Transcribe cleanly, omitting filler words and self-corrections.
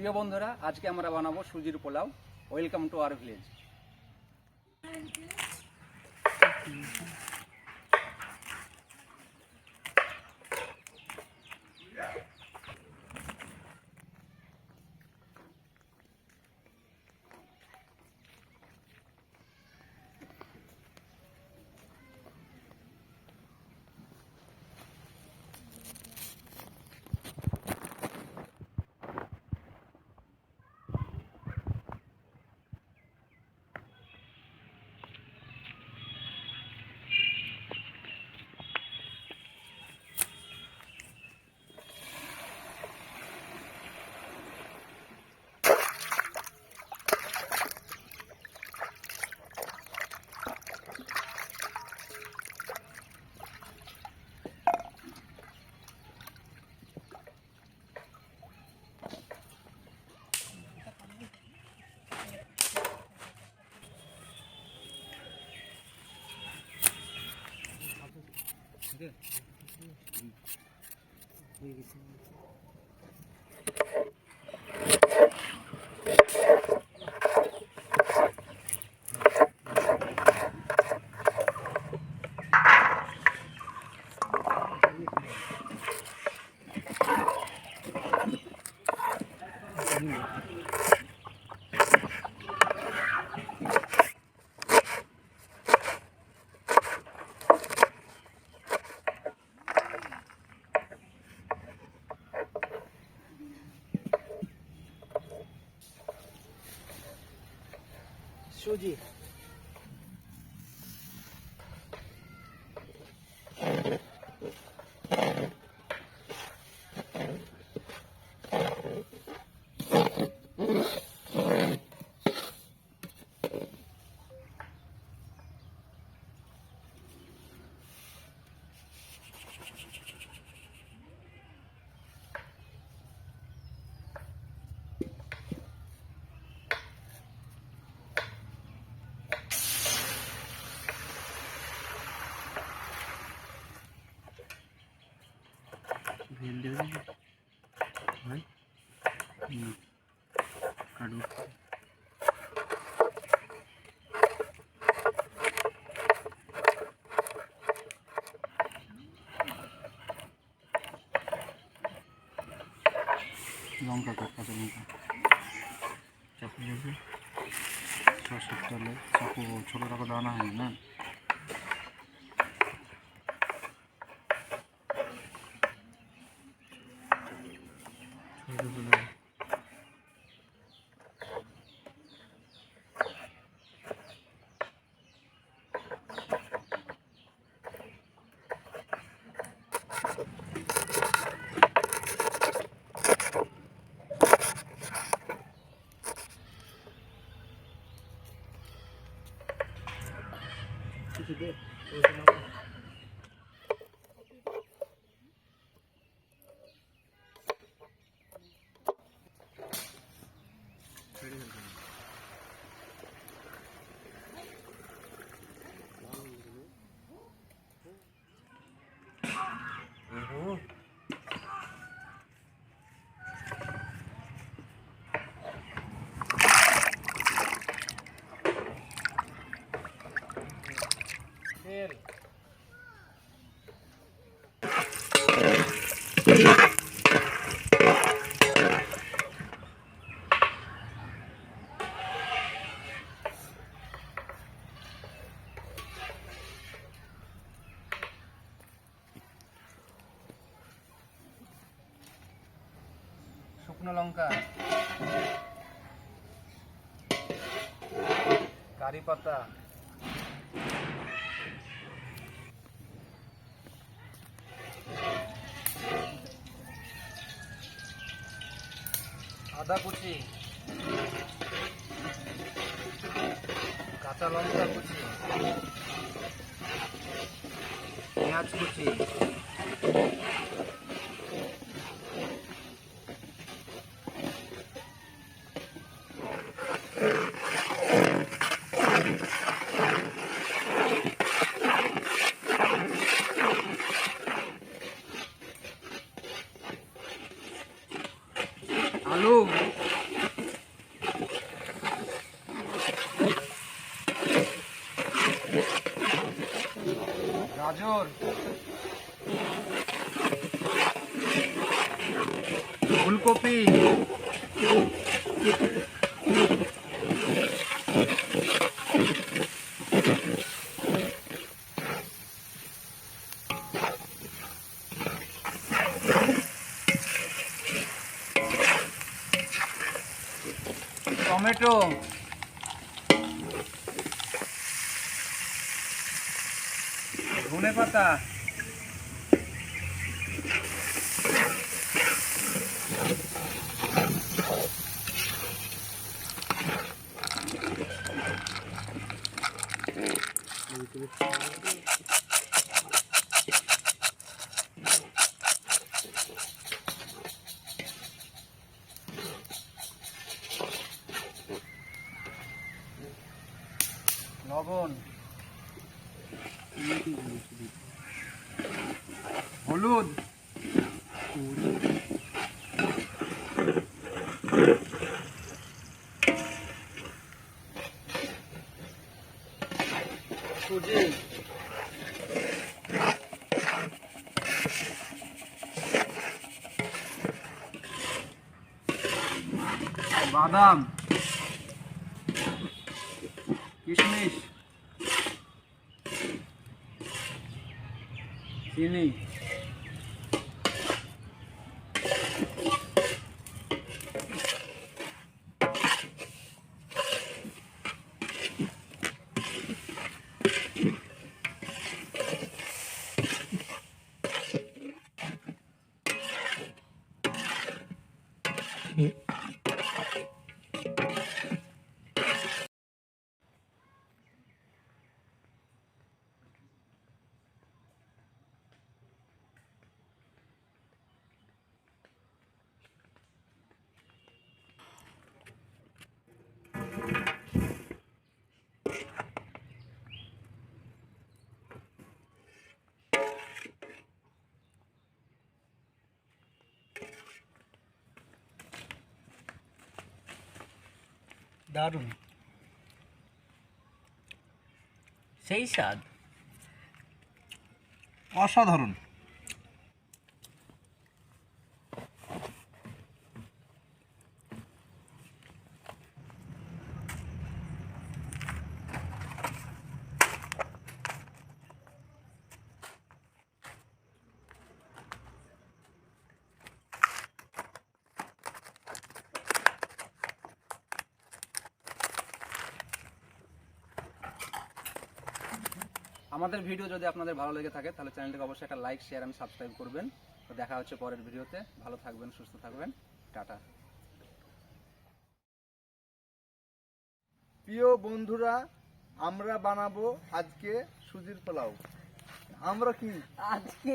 প্রিয় বন্ধুরা, আজকে আমরা বানাবো সুজির pulao. Welcome to our village. Sujir. কাটু লঙ্কা কাঁচা লঙ্কা চাকু বলছে সরষের তেলে চাকু ছোটো টাকা দানা হয় না। শুকনো লঙ্কা, কারি পাতা, আদা কুচি, কাঁচা লঙ্কা কুচি, পেঁয়াজ কুচি, আলু গাজর, ফুলকপি, টমেটো, ধনেপাতা, লবণ, হলুদ, সুজি, বাদাম, কিশমিশ, চিনি, দারুণ, সেই স্বাদ। অসাধারণ। আমাদের ভিডিও যদি আপনাদের ভালো লেগে থাকে তাহলে চ্যানেলটাকে অবশ্যই একটা লাইক, শেয়ার এবং সাবস্ক্রাইব করবেন। তো দেখা হচ্ছে পরের ভিডিওতে। ভালো থাকবেন, সুস্থ থাকবেন। টাটা। প্রিয় বন্ধুরা, আমরা বানাবো আজকে সুজির পোলাও। আমরা কি আজকে